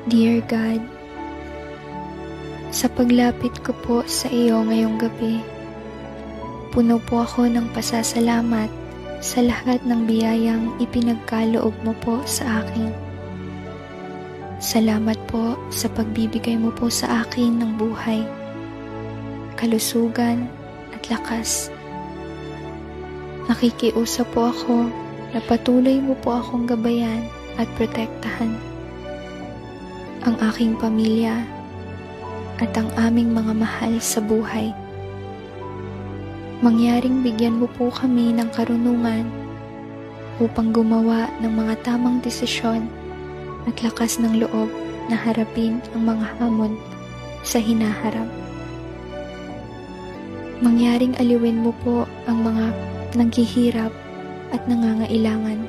Dear God, sa paglapit ko po sa iyo ngayong gabi, puno po ako ng pasasalamat sa lahat ng biyayang ipinagkaloob mo po sa akin. Salamat po sa pagbibigay mo po sa akin ng buhay, kalusugan at lakas. Nakikiusap po ako na patuloy mo po akong gabayan at protektahan ang aking pamilya at ang aming mga mahal sa buhay. Mangyaring bigyan mo po kami ng karunungan upang gumawa ng mga tamang desisyon at lakas ng loob na harapin ang mga hamon sa hinaharap. Mangyaring aliwin mo po ang mga naghihirap at nangangailangan